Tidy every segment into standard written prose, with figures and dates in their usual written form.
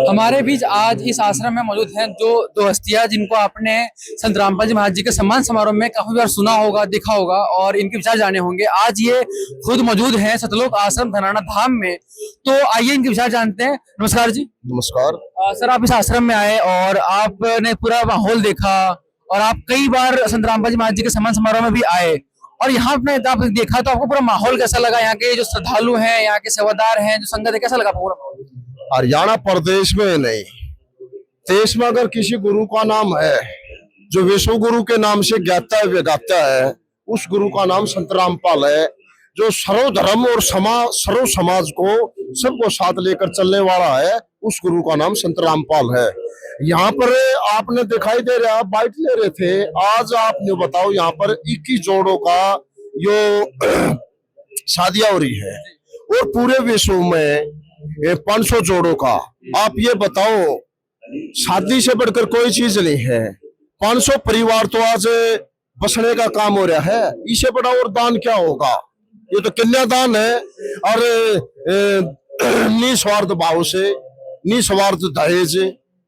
हमारे बीच आज इस आश्रम में मौजूद हैं जो दो हस्तियां जिनको आपने संत रामपाल जी महाराज जी के सम्मान समारोह में काफी बार सुना होगा, देखा होगा और इनके विचार जाने होंगे। आज ये खुद मौजूद हैं सतलोक आश्रम धनाना धाम में, तो आइए इनके विचार जानते हैं। नमस्कार जी। नमस्कार। सर, आप इस आश्रम में आए और आपने पूरा माहौल देखा और आप कई बार संत रामपाल जी महाराज जी के सम्मान समारोह में भी आए और यहाँ आपने आप देखा तो आपको पूरा माहौल कैसा लगा? यहाँ के जो श्रद्धालु हैं, यहाँ के सेवादार हैं, जो संगत है, कैसा लगा पूरा माहौल? हरियाणा प्रदेश में नहीं, देश में अगर किसी गुरु का नाम है जो विश्व गुरु के नाम से गाता है, उस गुरु का नाम संत रामपाल है, जो सर्वधर्म और सर्व समाज को सबको साथ लेकर चलने वाला है। उस गुरु का नाम संत रामपाल है। यहाँ पर आपने दिखाई दे रहा, बाइट ले रहे थे, आज आपने बताओ यहाँ पर 21 जोड़ों का यो शादियां हो रही है और पूरे विश्व में 500 जोड़ों का। आप ये बताओ, शादी से बढ़कर कोई चीज नहीं है। 500 परिवार तो आज बसने का काम हो रहा है, इससे बड़ा और दान क्या होगा? ये तो कन्यादान है और निस्वार्थ भाव से, निस्वार्थ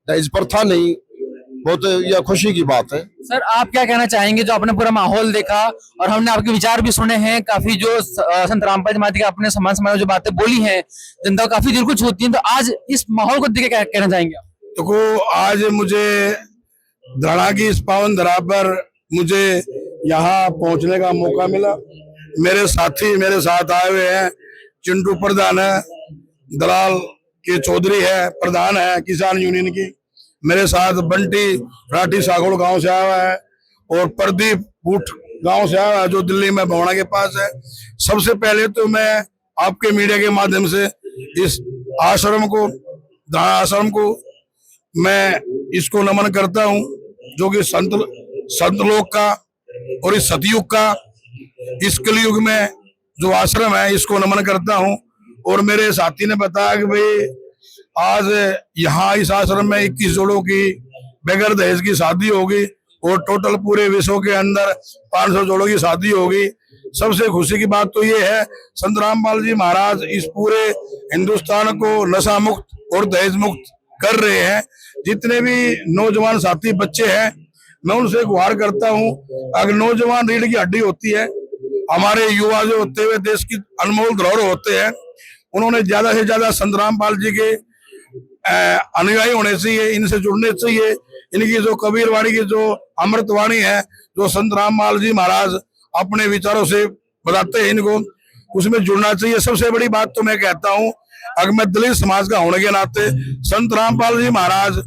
दहेज प्रथा नहीं, बहुत यह खुशी की बात है। सर, आप क्या कहना चाहेंगे? जो आपने पूरा माहौल देखा और हमने आपके विचार भी सुने हैं, काफी जो संत रामपाल जी महाराज के अपने सम्मान समारोह जो बातें बोली हैं, जनता को काफी दिल को छूती हैं, तो आज इस माहौल को देख के क्या कहना चाहेंगे आप? देखो, आज मुझे धड़ा की इस पावन धरा पर मुझे यहाँ पहुंचने का मौका मिला। मेरे साथी मेरे साथ आए हुए हैं। चिंटू प्रधान है, दलाल के चौधरी है, प्रधान है किसान यूनियन की। मेरे साथ बंटी राठी सागोड़ गांव से आया हुआ है और प्रदीप बूट गांव से आया हुआ है जो दिल्ली में भवना के पास है। सबसे पहले तो मैं आपके मीडिया के माध्यम से इस आश्रम को मैं इसको नमन करता हूं, जो कि संत लोक का और इस सतयुग का, इस कलयुग में जो आश्रम है इसको नमन करता हूं। और मेरे साथी ने बताया कि भाई आज यहाँ इस आश्रम में 21 जोड़ों की बगैर दहेज की शादी होगी और टोटल पूरे विश्व के अंदर 500 जोड़ों की शादी होगी। सबसे खुशी की बात तो ये है, संत रामपाल जी महाराज इस पूरे हिंदुस्तान को नशा मुक्त और दहेज मुक्त कर रहे हैं। जितने भी नौजवान साथी बच्चे हैं, मैं उनसे गुहार करता हूँ, अगर नौजवान रीढ़ की हड्डी होती है, हमारे युवा जो होते हुए देश की अनमोल धरोहर होते हैं, उन्होंने ज्यादा से ज्यादा संत रामपाल जी के अनुयायी होने चाहिए, इनसे जुड़ने चाहिए। इनकी जो कबीरवाणी की जो अमृतवाणी है, जो संत रामपाल जी महाराज अपने विचारों से बताते हैं, इनको उसमें जुड़ना चाहिए। सबसे बड़ी बात तो मैं कहता हूँ, अगर मैं दलित समाज का होने के नाते, संत रामपाल जी महाराज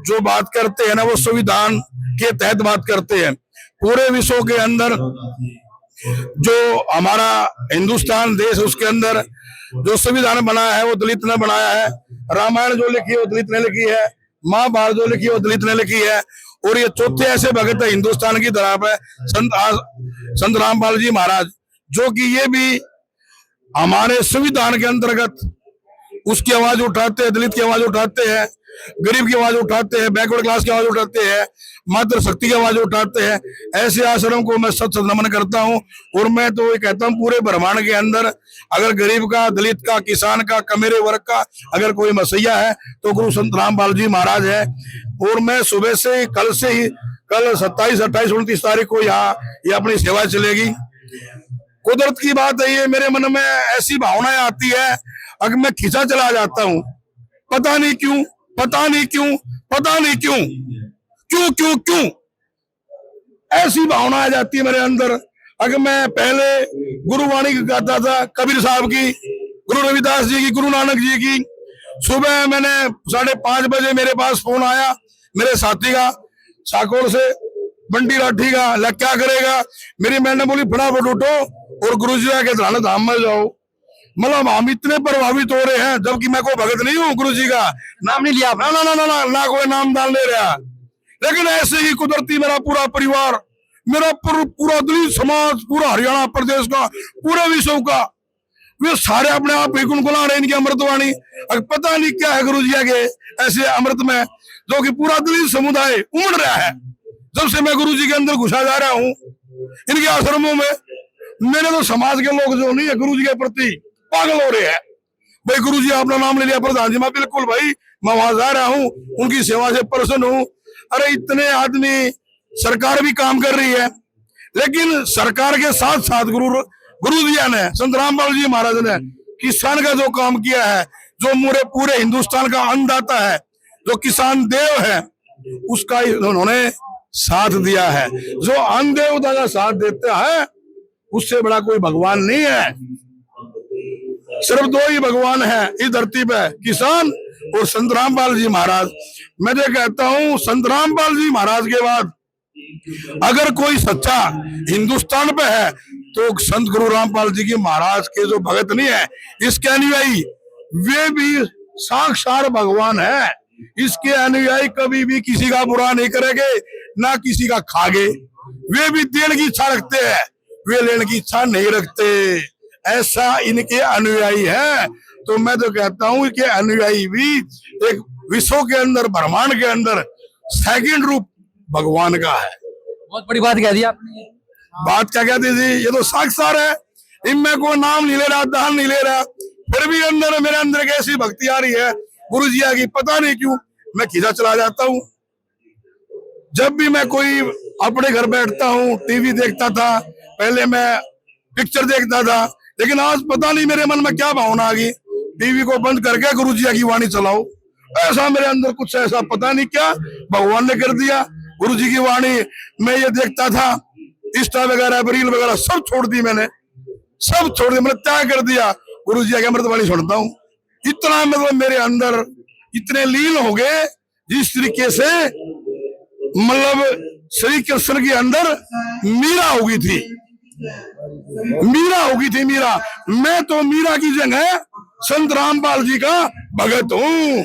जो बात करते हैं ना, वो संविधान के तहत बात करते हैं। पूरे विश्व के अंदर जो हमारा हिंदुस्तान देश, उसके अंदर जो संविधान बनाया है वो दलित ने बनाया है। रामायण जो लिखी है वो दलित ने लिखी है, महाभारत जो लिखी है वो दलित ने लिखी है। और ये चौथे ऐसे भगत है हिंदुस्तान की धरा पे, संत रामपाल जी महाराज, जो कि ये भी हमारे संविधान के अंतर्गत उसकी आवाज उठाते हैं, दलित की आवाज उठाते हैं, गरीब की आवाज उठाते हैं, बैकवर्ड क्लास की आवाज उठाते हैं, मातृ शक्ति की आवाज उठाते हैं। ऐसे आश्रम को मैं सत नमन करता हूं। और मैं तो ये कहता हूं, पूरे ब्रह्मांड के अंदर अगर गरीब का, दलित का, किसान का, कमेरे वर्ग का अगर कोई मसैया है तो गुरु संत रामपाल जी महाराज है। और मैं सुबह से कल 27, 28, 29 तारीख को यहाँ ये अपनी सेवा चलेगी। कुदरत की बात है, ये मेरे मन में ऐसी भावनाएं आती है, अगर मैं खिंचा चला जाता हूँ, पता नहीं क्यों, क्यों ऐसी भावना आ जाती है मेरे अंदर। अगर मैं पहले गुरुवाणी गाता था, कबीर साहब की, गुरु रविदास जी की, गुरु नानक जी की, सुबह मैंने 5:30 बजे मेरे पास फोन आया मेरे साथी का, साकोड़ से, बंटी राठी का, क्या करेगा? मेरी मैंने बोली फटाफट उठो और गुरु जी के धराना धाम में जाओ। मतलब हम इतने प्रभावित हो रहे हैं, जबकि मैं कोई भगत नहीं हूँ, गुरु जी का नाम नहीं लिया, ना कोई नाम डाल ले रहा। लेकिन ऐसे ही कुदरती मेरा पूरा परिवार, मेरा पूरा दलित समाज, पूरा हरियाणा प्रदेश का, पूरे विश्व का, वे सारे अपने आप ही गुनगुना रहे इनकी अमृतवाणी। पता नहीं क्या है गुरु जी के ऐसे अमृत में, जो कि पूरा दलित समुदाय उमड़ रहा है। जब से मैं गुरु जी के अंदर घुसा जा रहा हूँ इनके आश्रमों में, मेरे तो समाज के लोग जो नहीं है गुरु जी के प्रति पागल हो रहे हैं। भाई गुरुजी आपने नाम ले लिया प्रधान जी, मैं बिल्कुल भाई मैं वहां जा रहा हूँ, उनकी सेवा से प्रसन्न हूँ। अरे इतने आदमी, सरकार भी काम कर रही है, लेकिन सरकार के साथ साथ गुरु जी ने, संत रामपाल जी महाराज ने किसान का जो काम किया है, जो पूरे हिंदुस्तान का अन्नदाता है, जो किसान देव है, उसका उन्होंने साथ दिया है। जो अन्न देवता का साथ देता है उससे बड़ा कोई भगवान नहीं है। सिर्फ दो ही भगवान है इस धरती पे, किसान और संत रामपाल जी महाराज। मैं जो कहता हूँ संत रामपाल जी महाराज के बाद अगर कोई सच्चा हिंदुस्तान पे है तो संत गुरु रामपाल जी की महाराज के जो भगत नहीं है, इसके अनुयायी, वे भी साक्षात भगवान है। इसके अनुयायी कभी भी किसी का बुरा नहीं करेंगे, ना किसी का खागे। वे भी देने की इच्छा रखते हैं, वे लेने की इच्छा नहीं रखते। ऐसा इनके अनुयायी है। तो मैं तो कहता हूँ कि अनुयायी भी एक विश्व के अंदर, ब्रह्मांड के अंदर सेकंड रूप भगवान का है। बहुत बड़ी बात कह दी आपने। बात क्या कहती थी, ये तो साक्षात है। इनमें कोई नाम नहीं ले रहा, दान नहीं ले रहा, फिर भी अंदर मेरे अंदर एक ऐसी भक्ति आ रही है गुरु जी की, पता नहीं क्यों मैं खींचा चला जाता हूँ। जब भी मैं कोई अपने घर बैठता हूँ, टीवी देखता था, पहले मैं पिक्चर देखता था, लेकिन आज पता नहीं मेरे मन में क्या भावना आ गई, टीवी को बंद करके गुरु जी की वाणी चलाओ। ऐसा मेरे अंदर कुछ ऐसा पता नहीं क्या भगवान ने कर दिया। गुरु जी की वाणी मैं ये देखता था, इंस्टा वगैरह, रील वगैरह सब छोड़ दी मैंने, सब छोड़ दिया, मैंने त्याग कर दिया। गुरु जी की अमृतवाणी सुनता हूँ। इतना मतलब मेरे अंदर इतने लीन हो गए, जिस तरीके से मतलब श्री कृष्ण के अंदर मीरा हो गई थी, मीरा हो गई थी मीरा। मैं तो मीरा की जगह संत रामपाल जी का भगत हूँ।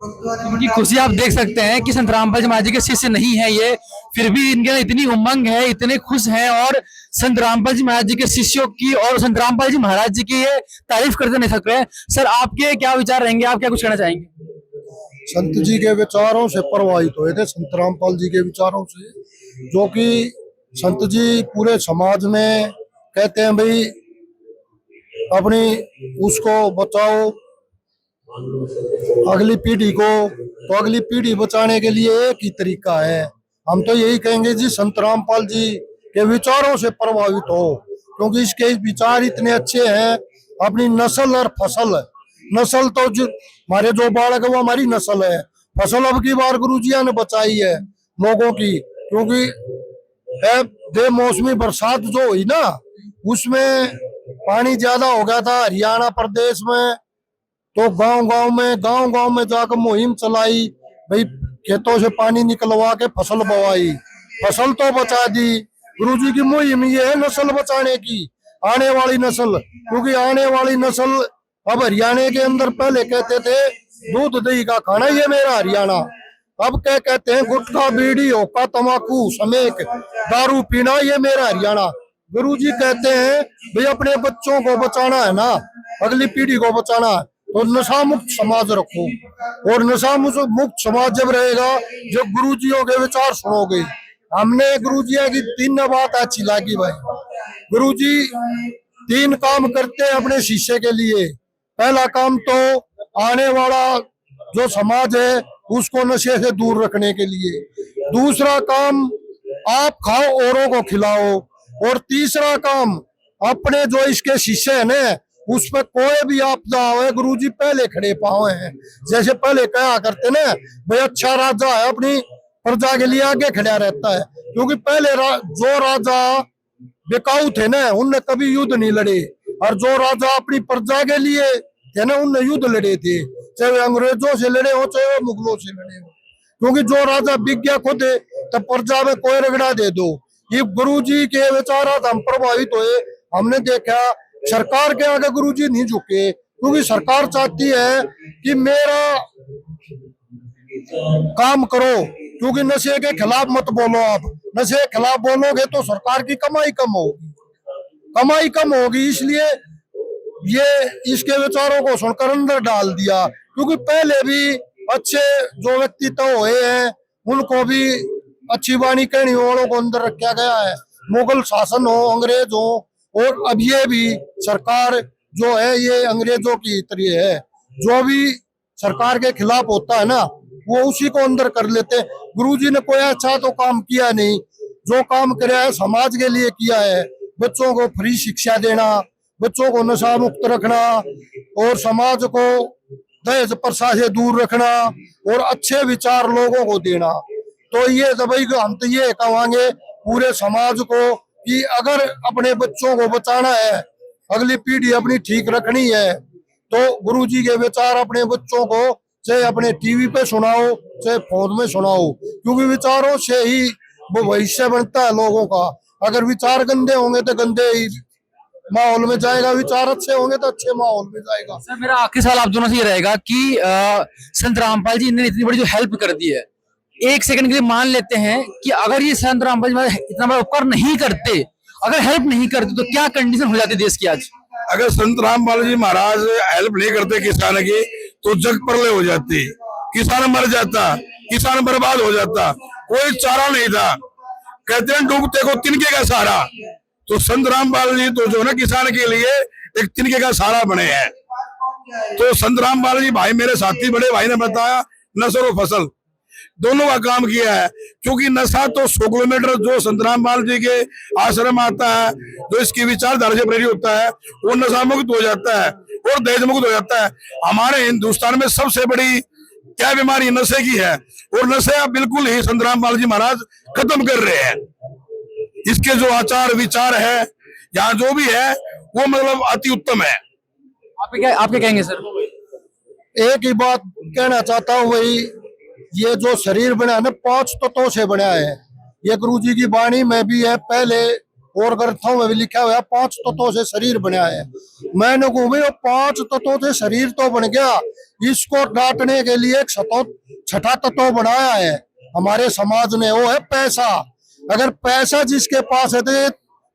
इनकी खुशी आप देख सकते हैं कि संत रामपाल जी महाराज जी के शिष्य नहीं है ये, फिर भी इनके इतनी उमंग है, इतने खुश हैं और संत रामपाल जी महाराज जी के शिष्यों की और संत रामपाल जी महाराज जी की ये तारीफ करते नहीं सक रहे। सर आपके क्या विचार रहेंगे, आप क्या कुछ कहना चाहेंगे? संत जी के विचारों से प्रभावित हुए थे, संत रामपाल जी के विचारों से, जो कि संत जी पूरे समाज में कहते हैं भाई अपनी उसको बचाओ, अगली पीढ़ी को। तो अगली पीढ़ी बचाने के लिए एक ही तरीका है, हम तो यही कहेंगे जी संत रामपाल जी के विचारों से प्रभावित हो, क्योंकि इसके विचार इतने अच्छे हैं। अपनी नस्ल और फसल, नस्ल तो जो हमारे जो बालक है वो हमारी नस्ल है, फसल अब की बार गुरु जी ने बचाई है लोगों की। क्योंकि बेमौसमी बरसात जो हुई ना, उसमें पानी ज्यादा हो गया था हरियाणा प्रदेश में। तो गांव में जाकर मुहिम चलाई, भाई खेतों से पानी निकलवा के फसल बवाई, फसल तो बचा दी। गुरुजी की मुहिम ये है नस्ल बचाने की, आने वाली नस्ल। क्योंकि आने वाली नस्ल, अब हरियाणा के अंदर पहले कहते थे दूध दही का खाना ये मेरा हरियाणा, अब क्या कहते हैं गुटखा बीड़ी होका तंबाकू समेत दारू पीना ये मेरा हरियाणा। गुरुजी कहते हैं भाई अपने बच्चों को बचाना है ना, अगली पीढ़ी को बचाना है, तो नशा मुक्त समाज रखो। और नशा मुक्त समाज जब रहेगा, जब गुरुजियों के विचार सुनोगे। हमने गुरुजी की 3 बात अच्छी लगी भाई। गुरुजी 3 काम करते हैं अपने शिष्य के लिए। पहला काम तो आने वाला जो समाज है उसको नशे से दूर रखने के लिए, दूसरा काम आप खाओ औरों को खिलाओ, और तीसरा काम अपने जो इसके शिष्य है ना, उस पर कोई भी आपदा हो गुरुजी पहले खड़े पाए हैं। जैसे पहले कहा करते ना भाई अच्छा राजा है अपनी प्रजा के लिए आगे खड़ा रहता है। क्योंकि पहले जो राजा बिकाऊ थे ना, उनने कभी युद्ध नहीं लड़े, और जो राजा अपनी प्रजा के लिए थे ना, उनने युद्ध लड़े थे, चाहे वे अंग्रेजों से लड़े हो चाहे वो मुगलों से लड़े हो। क्योंकि जो राजा बिक गया खुद, तब प्रजा में कोई रगड़ा दे दो। ये गुरुजी के विचारों से हम प्रभावित हुए। हमने देखा सरकार के आगे गुरुजी नहीं झुके, क्योंकि सरकार चाहती है कि मेरा काम करो, क्योंकि नशे के खिलाफ मत बोलो। आप नशे के खिलाफ बोलोगे तो सरकार की कमाई कम होगी, इसलिए ये इसके विचारों को सुनकर अंदर डाल दिया। क्योंकि पहले भी अच्छे जो व्यक्तित्व हुए हैं उनको भी अच्छी वाणी कहने वालों को अंदर रखा गया है, मुगल शासन हो, अंग्रेज हो, और अब ये भी सरकार जो है ये अंग्रेजों की तरह है। जो भी सरकार के खिलाफ होता है ना, वो उसी को अंदर कर लेते हैं। गुरुजी ने कोई अच्छा तो काम किया नहीं, जो काम कराया है समाज के लिए किया है। बच्चों को फ्री शिक्षा देना, बच्चों को नशा मुक्त रखना और समाज को दहेज प्रथा से दूर रखना और अच्छे विचार लोगों को देना। तो ये दवाई को हम तो ये कहेंगे पूरे समाज को कि अगर अपने बच्चों को बचाना है, अगली पीढ़ी अपनी ठीक रखनी है, तो गुरुजी के विचार अपने बच्चों को चाहे अपने टीवी पे सुनाओ चाहे फोन में सुनाओ, क्योंकि विचारों से ही वो भविष्य बनता है लोगों का। अगर विचार गंदे होंगे तो गंदे ही माहौल में जाएगा, विचार अच्छे होंगे तो अच्छे माहौल में जाएगा। सर मेरा आखिरी सवाल आप दोनों से ये रहेगा कि संत रामपाल जी ने इतनी बड़ी जो हेल्प कर दी है, एक सेकंड के लिए मान लेते हैं कि अगर ये संत रामपाल जी इतना बड़ा उपकार नहीं करते, अगर हेल्प नहीं करते, तो क्या कंडीशन हो जाती देश की आज? अगर संत रामपाल जी महाराज हेल्प नहीं करते किसान की, तो जग प्रलय हो जाती, किसान मर जाता, किसान बर्बाद हो जाता, कोई चारा नहीं था। कहते हैं डूबते को तिनके का सहारा, तो संत रामपाल जी तो जो है ना किसान के लिए एक तिनके का सहारा बने हैं। तो संत रामपाल जी भाई, मेरे साथी बड़े भाई ने बताया, नसर और फसल दोनों का काम किया है। क्योंकि नशा तो 100 किलोमीटर जो संत रामपाल जी के आश्रम आता है, जो इसकी विचारधारा से प्रेरित होता है, वो नशा मुक्त हो जाता है और दहेज मुक्त हो जाता है। हमारे हिंदुस्तान में सबसे बड़ी क्या बीमारी नशे की है, और नशे अब बिल्कुल ही संत रामपाल जी महाराज खत्म कर रहे हैं। इसके जो आचार विचार है, यहाँ जो भी है, वो मतलब अति उत्तम है। आप क्या कहेंगे सर? एक ही बात कहना चाहता हूँ, वही ये जो शरीर बना है ना 5 तत्वों से बना है। ये गुरुजी की वाणी में भी है, पहले और ग्रंथों में भी लिखा हुआ है 5 तत्वों से शरीर बना है। मैंने कहूँ भाई 5 तत्वों से शरीर तो बन गया, इसको डांटने के लिए एक 6ठा तत्व बनाया है हमारे समाज ने, वो है पैसा। अगर पैसा जिसके पास है तो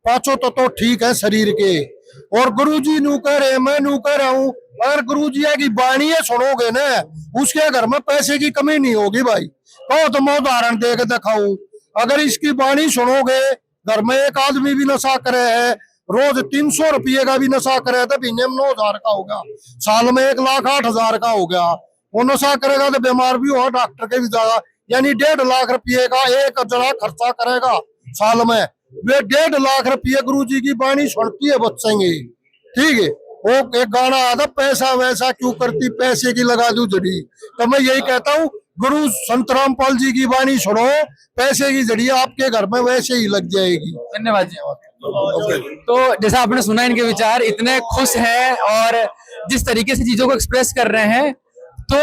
5 तत्व ठीक है शरीर के। और गुरुजी नू कह रहे, मैं नू कह रहा हूँ, अगर गुरुजी की वाणी सुनोगे ना, उसके घर में पैसे की कमी नहीं होगी भाई। कहो तो मैं उदाहरण दे के दिखाऊं, अगर इसकी वाणी सुनोगे, घर में एक आदमी भी नशा करे है, रोज 300 रुपये का भी नशा करे तो महीने में 9,000 का हो गया, साल में 1,08,000 का हो गया। वो नशा करेगा तो बीमार भी होगा, डॉक्टर के भी जाएगा, यानी 1.5 लाख रुपये का एक जरा खर्चा करेगा साल में। वे 1.5 लाख रुपये गुरुजी की वाणी सुनती है बचेंगे। ठीक है, वो एक गाना आता, पैसा वैसा क्यों करती, पैसे की लगा दूं जड़ी। तो मैं यही कहता हूँ, गुरु संत रामपाल जी की वाणी सुनो, पैसे की जड़ी आपके घर में वैसे ही लग जाएगी। धन्यवाद जी। तो जैसा आपने सुना, इनके विचार इतने खुश हैं और जिस तरीके से चीजों को एक्सप्रेस कर रहे हैं, तो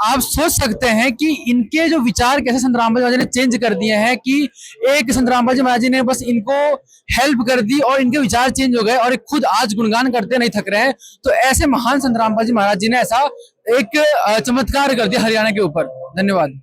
आप सोच सकते हैं कि इनके जो विचार कैसे संत रामपाल जी महाराज ने चेंज कर दिए हैं, कि एक संत रामपाल जी महाराज जी ने बस इनको हेल्प कर दी और इनके विचार चेंज हो गए और खुद आज गुणगान करते नहीं थक रहे हैं। तो ऐसे महान संत रामपाल जी महाराज जी ने ऐसा एक चमत्कार कर दिया हरियाणा के ऊपर। धन्यवाद।